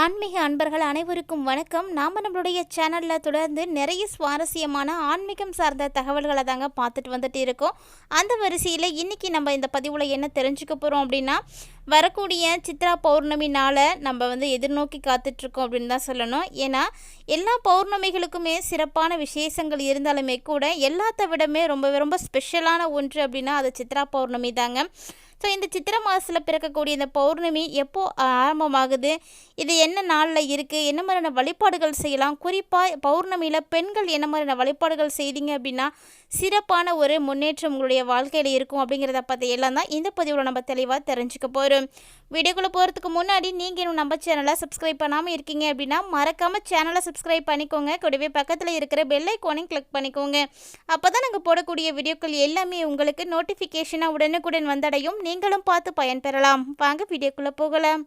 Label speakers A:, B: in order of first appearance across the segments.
A: ஆன்மீக அன்பர்கள் அனைவருக்கும் வணக்கம். நாம் நம்மளுடைய சேனலில் தொடர்ந்து நிறைய சுவாரஸ்யமான ஆன்மீகம் சார்ந்த தகவல்களை தாங்க பார்த்துட்டு வந்துட்டு இருக்கோம். அந்த வரிசையில் இன்றைக்கி நம்ம இந்த பதிவில் என்ன தெரிஞ்சுக்க போகிறோம் அப்படின்னா, வரக்கூடிய சித்ரா பௌர்ணமி நாளை நம்ம எதிர்நோக்கி காத்துட்ருக்கோம் அப்படின்னு தான் சொல்லணும். ஏன்னா எல்லா பௌர்ணமிகளுக்குமே சிறப்பான விசேஷங்கள் இருந்தாலுமே கூட எல்லாத்த விடமே ரொம்ப ரொம்ப ஸ்பெஷலான ஒன்று அப்படின்னா அது சித்ரா பௌர்ணமி தாங்க. ஸோ இந்த சித்திரை மாதத்தில் பிறக்கக்கூடிய இந்த பௌர்ணமி எப்போ ஆரம்பமாகுது, இது என்ன நாளில் இருக்குது, என்ன மாதிரியான வழிபாடுகள் செய்யலாம், குறிப்பாக பௌர்ணமியில் பெண்கள் என்ன மாதிரியான வழிபாடுகள் செய்தீங்க அப்படின்னா சிறப்பான ஒரு முன்னேற்றம் உங்களுடைய வாழ்க்கையில் இருக்கும் அப்படிங்கிறத பற்றி எல்லாம் தான் இந்த பதிவில் நம்ம தெளிவாக தெரிஞ்சுக்க போகிறோம். வீடியோக்குள்ளே போகிறதுக்கு முன்னாடி நீங்கள் இன்னும் நம்ம சேனலை சப்ஸ்கிரைப் பண்ணாமல் இருக்கீங்க அப்படின்னா மறக்காமல் சேனலை சப்ஸ்கிரைப் பண்ணிக்கோங்க. கூடவே பக்கத்தில் இருக்கிற பெல் ஐக்கானையும் கிளிக் பண்ணிக்கோங்க. அப்போ தான் நாங்கள் போடக்கூடிய வீடியோக்கள் எல்லாமே உங்களுக்கு நோட்டிஃபிகேஷனாக உடனுக்குடன் வந்தடையும். நீங்களும் பார்த்து பயன்பெறலாம். வாங்க வீடியோக்குள்ளே போகலாம்.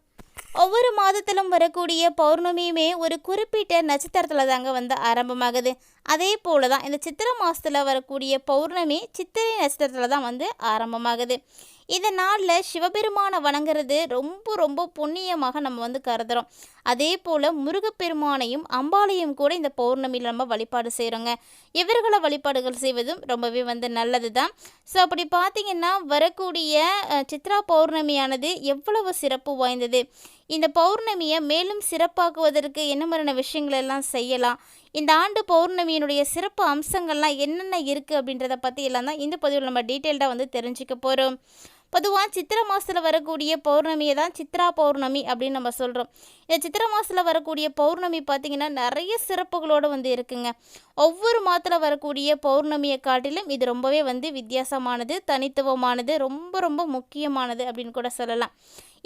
A: ஒவ்வொரு மாதத்திலும் வரக்கூடிய பௌர்ணமியுமே ஒரு குறிப்பிட்ட நட்சத்திரத்தில் தாங்க ஆரம்பமாகுது. அதே போல தான் இந்த சித்திரை மாதத்தில் வரக்கூடிய பௌர்ணமி சித்திரை நட்சத்திரத்தில் தான் ஆரம்பமாகுது. இந்த நாளில் சிவபெருமானை வணங்குறது ரொம்ப ரொம்ப புண்ணியமாக நம்ம கருதுகிறோம். அதே போல் முருகப்பெருமானையும் அம்பாளையும் கூட இந்த பௌர்ணமியில் நம்ம வழிபாடு செய்கிறோங்க. இவர்களை வழிபாடுகள் செய்வதும் ரொம்பவே நல்லது தான். ஸோ அப்படி பார்த்திங்கன்னா வரக்கூடிய சித்ரா பௌர்ணமியானது எவ்வளவு சிறப்பு வாய்ந்தது, இந்த பௌர்ணமியை மேலும் சிறப்பாக்குவதற்கு என்ன மாதிரியான விஷயங்கள் எல்லாம் செய்யலாம், இந்த ஆண்டு பௌர்ணமியினுடைய சிறப்பு அம்சங்கள்லாம் என்னென்ன இருக்குது அப்படின்றத பற்றி எல்லாம் தான் இந்த பதிவில் நம்ம டீட்டெயில்டாக தெரிஞ்சுக்க போகிறோம். பொதுவாக சித்திரை மாதத்தில் வரக்கூடிய பௌர்ணமியை தான் சித்ரா பௌர்ணமி அப்படின்னு நம்ம சொல்கிறோம். இந்த சித்திரை மாதத்தில் வரக்கூடிய பௌர்ணமி பார்த்திங்கன்னா நிறைய சிறப்புகளோடு இருக்குங்க. ஒவ்வொரு மாதத்தில் வரக்கூடிய பௌர்ணமியை காட்டிலும் இது ரொம்பவே வித்தியாசமானது, தனித்துவமானது, ரொம்ப ரொம்ப முக்கியமானது அப்படின்னு கூட சொல்லலாம்.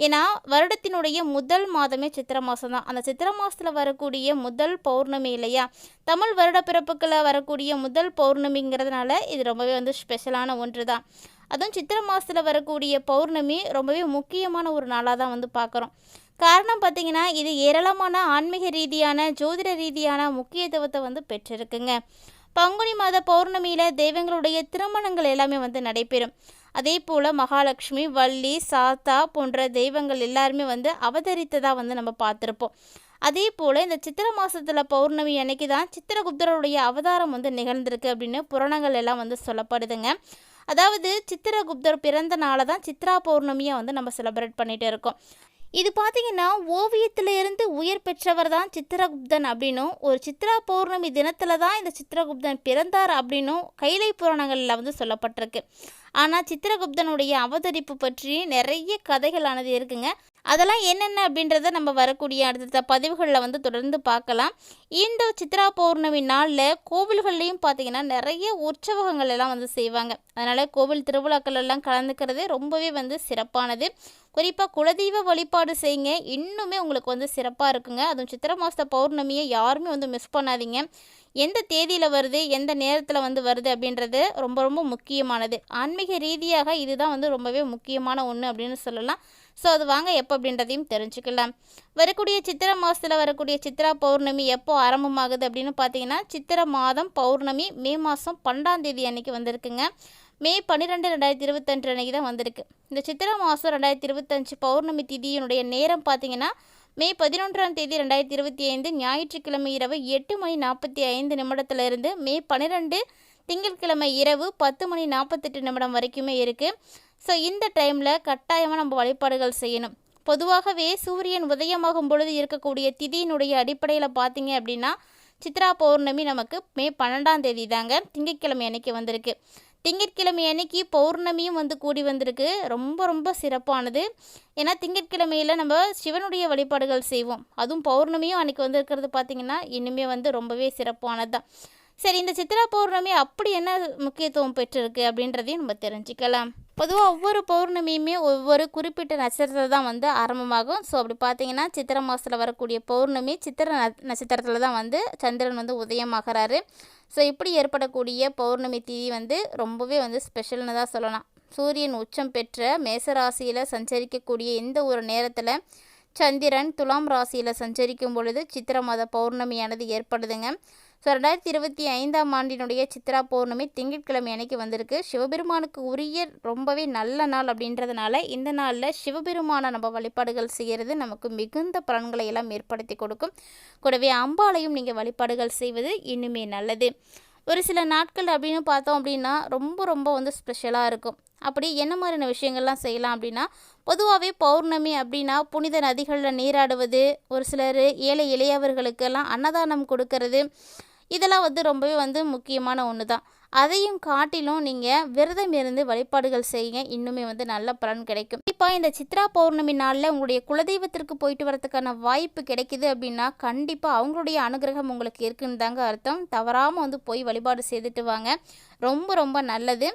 A: ஏன்னா வருடத்தினுடைய முதல் மாதமே சித்திரை மாதம் தான். அந்த சித்திரை மாதத்தில் வரக்கூடிய முதல் பௌர்ணமி இல்லையா, தமிழ் வருட பிறப்புக்களில் வரக்கூடிய முதல் பௌர்ணமிங்கிறதுனால இது ரொம்பவே ஸ்பெஷலான ஒன்று தான். அதுவும் சித்திரை மாதத்தில் வரக்கூடிய பௌர்ணமி ரொம்பவே முக்கியமான ஒரு நாளாக தான் பார்க்குறோம். காரணம் பார்த்திங்கன்னா இது ஏராளமான ஆன்மீக ரீதியான ஜோதிட ரீதியான முக்கியத்துவத்தை பெற்றிருக்குங்க. பங்குனி மாத பௌர்ணமியில் தெய்வங்களுடைய திருமணங்கள் எல்லாமே நடைபெறும். அதே போல் மகாலட்சுமி, வள்ளி, சாத்தா போன்ற தெய்வங்கள் எல்லாருமே அவதரித்ததாக நம்ம பார்த்துருப்போம். அதே போல் இந்த சித்திரை மாதத்தில் பௌர்ணமி அன்னைக்கு தான் சித்திரகுப்தருடைய அவதாரம் நிகழ்ந்திருக்கு அப்படின்னு புராணங்கள் எல்லாம் சொல்லப்படுதுங்க. அதாவது சித்திரகுப்தர் பிறந்த நாளை தான் சித்ரா பௌர்ணமியை நம்ம செலிப்ரேட் பண்ணிகிட்டு இருக்கோம். இது பார்த்திங்கன்னா ஓவியத்திலிருந்து உயர் பெற்றவர் தான் சித்திரகுப்தன் அப்படின்னும், ஒரு சித்ரா பௌர்ணமி தினத்தில் தான் இந்த சித்திரகுப்தன் பிறந்தார் அப்படின்னும் கைலை புராணங்களில் சொல்லப்பட்டிருக்கு. ஆனால் சித்திரகுப்தனுடைய அவதரிப்பு பற்றி நிறைய கதைகளானது இருக்குங்க. அதெல்லாம் என்னென்ன அப்படின்றத நம்ம வரக்கூடிய அடுத்த பதிவுகளில் தொடர்ந்து பார்க்கலாம். இந்த சித்ரா பௌர்ணமி நாளில் கோவில்கள்லேயும் பார்த்திங்கன்னா நிறைய உற்சவங்கள் எல்லாம் செய்வாங்க. அதனால் கோவில் திருவிழாக்கள் எல்லாம் கலந்துக்கிறது ரொம்பவே சிறப்பானது. குறிப்பாக குலதெய்வ வழிபாடு செய்யுங்க, இன்னுமே உங்களுக்கு சிறப்பாக இருக்குங்க. அதுவும் சித்திரை மாத பௌர்ணமியை யாருமே மிஸ் பண்ணாதீங்க. எந்த தேதியில் வருது, எந்த நேரத்தில் வருது அப்படின்றது ரொம்ப ரொம்ப முக்கியமானது. ஆன்மீக ரீதியாக இதுதான் ரொம்பவே முக்கியமான ஒன்று அப்படின்னு சொல்லலாம். ஸோ அது வாங்க எப்போ அப்படின்றதையும் தெரிஞ்சுக்கலாம். வரக்கூடிய சித்திரை மாதத்தில் வரக்கூடிய சித்ரா பௌர்ணமி எப்போ ஆரம்பமாகுது அப்படின்னு பார்த்தீங்கன்னா, சித்திரை மாதம் பௌர்ணமி மே மாதம் 12ஆம் தேதி அன்றைக்கி வந்திருக்குங்க. மே 12, 2022 அன்றைக்கி தான் வந்திருக்கு. இந்த சித்திரை மாதம் 2025 பௌர்ணமி திதியினுடைய நேரம் பார்த்திங்கன்னா மே 11ஆம் தேதி 2025 ஞாயிற்றுக்கிழமை இரவு 8:45 மே 12 திங்கட்கிழமை இரவு 10:48 வரைக்குமே இருக்குது. ஸோ இந்த டைமில் கட்டாயமாக நம்ம வழிபாடுகள் செய்யணும். பொதுவாகவே சூரியன் உதயமாகும் பொழுது இருக்கக்கூடிய திதியினுடைய அடிப்படையில் பார்த்திங்க அப்படின்னா சித்ரா பௌர்ணமி நமக்கு மே 12ஆம் தேதி தாங்க திங்கட்கிழமை அன்னைக்கு வந்திருக்கு. திங்கட்கிழமை அன்னைக்கு பௌர்ணமியும் கூடி வந்திருக்கு. ரொம்ப ரொம்ப சிறப்பானது. ஏன்னா திங்கட்கிழமையில் நம்ம சிவனுடைய வழிபாடுகள் செய்வோம். அதுவும் பௌர்ணமியும் அன்றைக்கி இருக்கிறது பார்த்திங்கன்னா இன்னுமே ரொம்பவே சிறப்பானது தான். சரி, இந்த சித்ரா பௌர்ணமி அப்படி என்ன முக்கியத்துவம் பெற்றிருக்கு அப்படின்றதையும் நம்ம தெரிஞ்சுக்கலாம். பொதுவாக ஒவ்வொரு பௌர்ணமியுமே ஒவ்வொரு குறிப்பிட்ட நட்சத்திரத்தில் தான் ஆரம்பமாகும். ஸோ அப்படி பார்த்திங்கன்னா சித்திரை மாதத்தில் வரக்கூடிய பௌர்ணமி சித்திரை நட்சத்திரத்தில் தான் சந்திரன் உதயமாகிறாரு. ஸோ இப்படி ஏற்படக்கூடிய பௌர்ணமி திதி ரொம்பவே ஸ்பெஷல்னு தான் சொல்லலாம். சூரியன் உச்சம் பெற்ற மேசராசியில் சஞ்சரிக்கக்கூடிய இந்த ஒரு நேரத்தில் சந்திரன் துலாம் ராசியில் சஞ்சரிக்கும் பொழுது சித்திர மாத பௌர்ணமியானது ஏற்படுதுங்க. ஸோ 2025ஆம் ஆண்டினுடைய சித்ரா பௌர்ணமி திங்கட்கிழமை அன்னைக்கு வந்திருக்கு. சிவபெருமானுக்கு உரிய ரொம்பவே நல்ல நாள் அப்படின்றதுனால இந்த நாளில் சிவபெருமான நம்ம வழிபாடுகள் செய்கிறது நமக்கு மிகுந்த பலன்களை எல்லாம் ஏற்படுத்தி கொடுக்கும். கூடவே அம்பாளையும் நீங்கள் வழிபாடுகள் செய்வது இன்னுமே நல்லது. ஒரு சில நாட்கள் அப்படின்னு பார்த்தோம் அப்படின்னா ரொம்ப ரொம்ப வந்து ஸ்பெஷலாக இருக்கும். அப்படி என்ன மாதிரியான விஷயங்கள்லாம் செய்யலாம் அப்படின்னா, பொதுவாகவே பௌர்ணமி அப்படின்னா புனித நதிகளில் நீராடுவது, ஒரு சிலர் ஏழை எளியவர்களுக்கெல்லாம் அன்னதானம் கொடுக்கறது, இதெல்லாம் வந்து ரொம்பவே வந்து முக்கியமான ஒன்று தான். அதையும் காட்டிலும் நீங்கள் விரதம் இருந்து வழிபாடுகள் செய்யுங்க, இன்னுமே வந்து நல்ல பலன் கிடைக்கும். இப்போ இந்த சித்ரா பௌர்ணமி நாளில் உங்களுடைய குலதெய்வத்திற்கு போயிட்டு வரதுக்கான வாய்ப்பு கிடைக்குது அப்படின்னா கண்டிப்பாக அவங்களுடைய அனுகிரகம் உங்களுக்கு இருக்குன்னு தாங்க அர்த்தம். தவறாமல் வந்து போய் வழிபாடு செய்துட்டு வாங்க, ரொம்ப ரொம்ப நல்லது.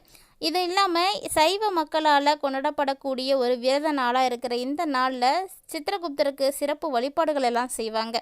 A: இது இல்லாமல் சைவ மக்களால் கொண்டாடப்படக்கூடிய ஒரு விரத நாளாக இருக்கிற இந்த நாளில் சித்திரகுப்தருக்கு சிறப்பு வழிபாடுகள் எல்லாம் செய்வாங்க.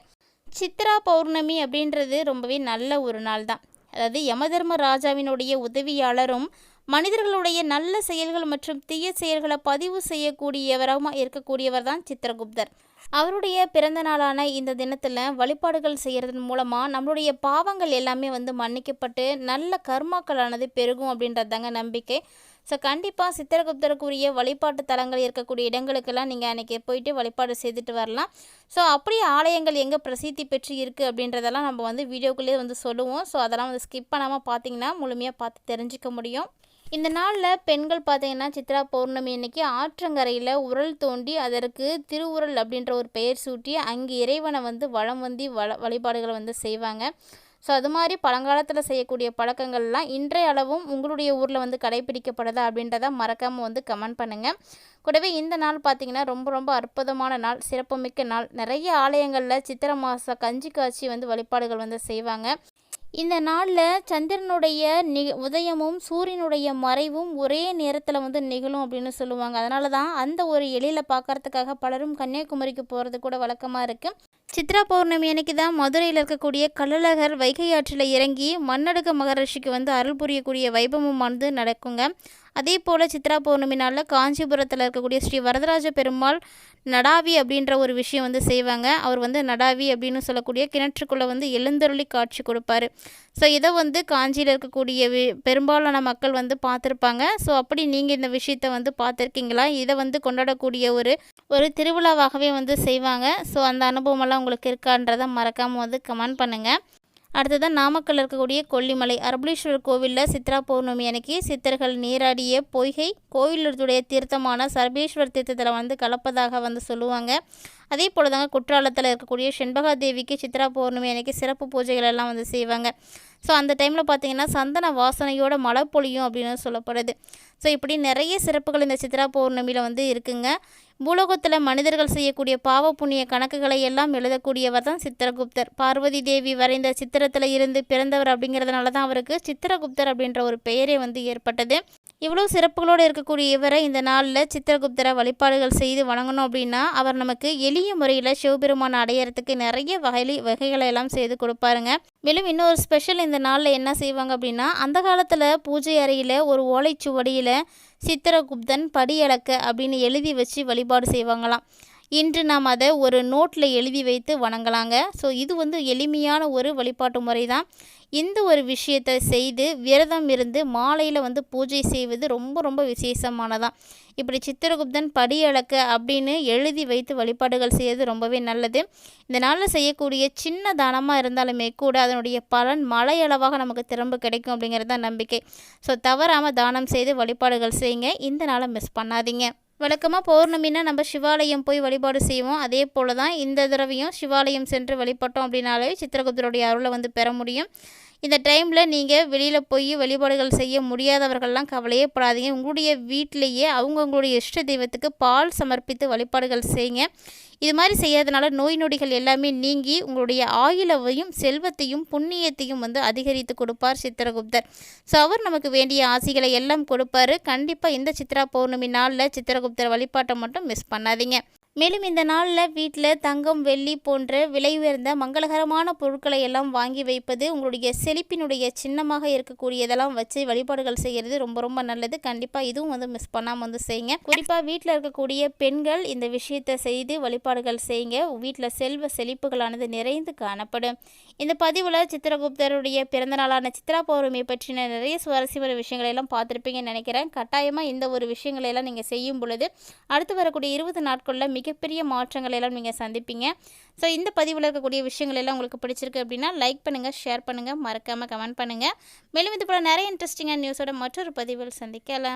A: சித்ரா பௌர்ணமி அப்படின்றது ரொம்பவே நல்ல ஒரு நாள் தான். அதாவது யமதர்ம ராஜாவினுடைய உதவியாளரும் மனிதர்களுடைய நல்ல செயல்கள் மற்றும் தீய செயல்களை பதிவு செய்யக்கூடியவராக இருக்கக்கூடியவர் தான் சித்திரகுப்தர். அவருடைய பிறந்த நாளான இந்த தினத்தில் வழிபாடுகள் செய்கிறதன் மூலமாக நம்மளுடைய பாவங்கள் எல்லாமே வந்து மன்னிக்கப்பட்டு நல்ல கர்மாக்களானது பெருகும் அப்படின்றதாங்க நம்பிக்கை. ஸோ கண்டிப்பாக சித்திரகுப்தருக்குரிய வழிபாட்டு தலங்கள் இருக்கக்கூடிய இடங்களுக்கெல்லாம் நீங்கள் அன்றைக்கி போயிட்டு வழிபாடு செய்துட்டு வரலாம். ஸோ அப்படியே ஆலயங்கள் எங்கே பிரசித்தி பெற்று இருக்குது அப்படின்றதெல்லாம் நம்ம வந்து வீடியோக்குள்ளேயே வந்து சொல்லுவோம். ஸோ அதெல்லாம் வந்து ஸ்கிப் பண்ணாமல் பார்த்தீங்கன்னா முழுமையாக பார்த்து தெரிஞ்சுக்க முடியும். இந்த நாளில் பெண்கள் பார்த்திங்கன்னா சித்ரா பௌர்ணமி அன்னைக்கு ஆற்றங்கரையில் உரல் தோண்டி அதற்கு திருவுரல் அப்படின்ற ஒரு பெயர் சூட்டி அங்கே இறைவனை வந்து வலம் வந்தி வழிபாடுகளை வந்து செய்வாங்க. ஸோ அது மாதிரி பழங்காலத்தில் செய்யக்கூடிய பழக்கங்கள்லாம் இன்றைய அளவும் உங்களுடைய ஊரில் வந்து கடைபிடிக்கப்படுதா அப்படின்றத மறக்காமல் வந்து கமெண்ட் பண்ணுங்கள். கூடவே இந்த நாள் பார்த்திங்கன்னா ரொம்ப ரொம்ப அற்புதமான நாள், சிறப்புமிக்க நாள். நிறைய ஆலயங்களில் சித்திரை மாத கஞ்சி காய்ச்சி வந்து வழிபாடுகள் வந்து செய்வாங்க. இந்த நாளில் சந்திரனுடைய உதயமும் சூரியனுடைய மறைவும் ஒரே நேரத்தில் வந்து நிகழும் அப்படின்னு சொல்லுவாங்க. அதனால தான் அந்த ஒரு எழிலை பார்க்கறதுக்காக பலரும் கன்னியாகுமரிக்கு போகிறது கூட வழக்கமாக இருக்குது. சித்ரா பௌர்ணமி அன்னைக்கு தான் மதுரையில் இருக்கக்கூடிய கள்ளழகர் வைகை ஆற்றில் இறங்கி மன்னடுக மகரிஷிக்கு வந்து அருள் புரியக்கூடிய வைபவம் வந்து நடக்குங்க. அதே போல் சித்ரா பௌர்ணமி நாளில் காஞ்சிபுரத்தில் இருக்கக்கூடிய ஸ்ரீ வரதராஜ பெருமாள் நடாவி அப்படின்ற ஒரு விஷயம் வந்து செய்வாங்க. அவர் வந்து நடாவி அப்படின்னு சொல்லக்கூடிய கிணற்றுக்குள்ளே வந்து எழுந்தருளி காட்சி கொடுப்பார். ஸோ இதை வந்து காஞ்சியில் இருக்கக்கூடிய பெரும்பாலான மக்கள் வந்து பார்த்துருப்பாங்க. ஸோ அப்படி நீங்கள் இந்த விஷயத்தை வந்து பார்த்துருக்கீங்களா? இதை வந்து கொண்டாடக்கூடிய ஒரு திருவிழாவாகவே வந்து செய்வாங்க. ஸோ அந்த அனுபவமெல்லாம் உங்களுக்கு இருக்கான்றதை மறக்காமல் வந்து கமெண்ட் பண்ணுங்கள். அடுத்ததான் நாமக்கல் இருக்கக்கூடிய கொல்லிமலை அருளீஸ்வரர் கோவிலில் சித்ரா பௌர்ணமி அன்னைக்கு சித்தர்கள் நீராடிய பொய்கை கோயிலுடைய தீர்த்தமான சர்பேஸ்வர் தீர்த்தத்தில் வந்து கலப்பதாக வந்து சொல்லுவாங்க. அதே போல் தாங்க குற்றாலத்தில் இருக்கக்கூடிய செண்பகாதேவிக்கு சித்ரா பௌர்ணமி அன்னைக்கு சிறப்பு பூஜைகள் எல்லாம் வந்து செய்வாங்க. ஸோ அந்த டைமில் பார்த்திங்கன்னா சந்தன வாசனையோட மழை பொழியும் அப்படின்னு சொல்லப்படுது. ஸோ இப்படி நிறைய சிறப்புகள் இந்த சித்ரா பௌர்ணமியில் வந்து இருக்குங்க. பூலோகத்தில் மனிதர்கள் செய்யக்கூடிய பாவ புண்ணிய கணக்குகளை எல்லாம் எழுதக்கூடியவர் தான் சித்திரகுப்தர். பார்வதி தேவி வரைந்த சித்திரத்தில் இருந்து பிறந்தவர் அப்படிங்கிறதுனால தான் அவருக்கு சித்திரகுப்தர் அப்படின்ற ஒரு பெயரே வந்து ஏற்பட்டது. இவ்வளோ சிறப்புகளோடு இருக்கக்கூடிய இவரை இந்த நாளில் சித்திரகுப்தரை வழிபாடுகள் செய்து வணங்கணும் அப்படின்னா அவர் நமக்கு எளிய முறையில் சிவபெருமான் அடையிறதுக்கு நிறைய வகைகளை எல்லாம் செய்து கொடுப்பாருங்க. மேலும் இன்னொரு ஸ்பெஷல் இந்த நாளில் என்ன செய்வாங்க அப்படின்னா, அந்த காலத்தில் பூஜை அறையில் ஒரு ஓலைச்சுவடியில் சித்திரகுப்தன் படியளக்க அப்படின்னு எழுதி வச்சு வழிபாடு செய்வாங்களாம். இன்று நாம் அதை ஒரு நோட்டில் எழுதி வைத்து வணங்கலாங்க. ஸோ இது வந்து எளிமையான ஒரு வழிபாட்டு முறை தான். இந்த ஒரு விஷயத்தை செய்து விரதம் இருந்து மாலையில் வந்து பூஜை செய்வது ரொம்ப ரொம்ப விசேஷமானதான். இப்படி சித்திரகுப்தன் படியளக்க அப்படின்னு எழுதி வைத்து வழிபாடுகள் செய்வது ரொம்பவே நல்லது. இந்த நாளில் செய்யக்கூடிய சின்ன தானமாக இருந்தாலுமே கூட அதனுடைய பலன் மலையளவாக நமக்கு திரும்ப கிடைக்கும் அப்படிங்கிறது தான் நம்பிக்கை. ஸோ தவறாமல் தானம் செய்து வழிபாடுகள் செய்யுங்க. இந்த நாளை மிஸ் பண்ணாதீங்க. வழக்கமாக பௌர்ணமின்னா நம்ம சிவாலயம் போய் வழிபாடு செய்வோம். அதே போல் தான் இந்த தடவையும் சிவாலயம் சென்று வழிபட்டோம் அப்படின்னாலே சித்திரகுப்தருடைய அருளை வந்து பெற முடியும். இந்த டைமில் நீங்கள் வெளியில் போய் வழிபாடுகள் செய்ய முடியாதவர்கள்லாம் கவலையே படாதீங்க. உங்களுடைய வீட்டிலேயே அவங்கவுங்களுடைய இஷ்ட தெய்வத்துக்கு பால் சமர்ப்பித்து வழிபாடுகள் செய்யுங்க. இது மாதிரி செய்யறதுனால நோய் நொடிகள் எல்லாமே நீங்கி உங்களுடைய ஆயுளவையும் செல்வத்தையும் புண்ணியத்தையும் வந்து அதிகரித்து கொடுப்பார் சித்திரகுப்தர். ஸோ அவர் நமக்கு வேண்டிய ஆசைகளை எல்லாம் கொடுப்பார். கண்டிப்பாக இந்த சித்ரா பௌர்ணமி நாளில் சித்திரகுப்தர் வழிபாட்டை மட்டும் மிஸ் பண்ணாதீங்க. மேலும் இந்த நாளில் வீட்டில் தங்கம் வெள்ளி போன்ற விலை உயர்ந்த மங்களகரமான பொருட்களை எல்லாம் வாங்கி வைப்பது உங்களுடைய செழிப்பினுடைய சின்னமாக இருக்கக்கூடியதெல்லாம் வச்சு வழிபாடுகள் செய்கிறது ரொம்ப ரொம்ப நல்லது. கண்டிப்பாக இதுவும் மிஸ் பண்ணாமல் செய்யுங்க. குறிப்பாக வீட்டில் இருக்கக்கூடிய பெண்கள் இந்த விஷயத்தை செய்து வழிபாடுகள் செய்யுங்க. வீட்டில் செல்வ செழிப்புகளானது நிறைந்து காணப்படும். இந்த பதிவில் சித்திரகுப்தருடைய பிறந்த நாளான சித்ரா பௌர்ணமியை பற்றின நிறைய சுவாரஸ்யமான விஷயங்களை எல்லாம் பார்த்துருப்பீங்கன்னு நினைக்கிறேன். கட்டாயமாக இந்த ஒரு விஷயங்களையெல்லாம் நீங்கள் செய்யும் பொழுது அடுத்து வரக்கூடிய 20 நாட்களில் மிகப்பெரிய மாற்றங்கள் எல்லாம் நீங்கள் சந்திப்பீங்க. ஸோ இந்த பதிவில் இருக்கக்கூடிய விஷயங்கள் எல்லாம் உங்களுக்கு பிடிச்சிருக்கு அப்படின்னா லைக் பண்ணுங்கள், ஷேர் பண்ணுங்கள், மறக்காமல் கமெண்ட் பண்ணுங்கள். மேலும் இது போல் நிறைய இன்ட்ரெஸ்டிங்கான நியூஸோட மற்றொரு பதிவில் சந்திக்கலாம்.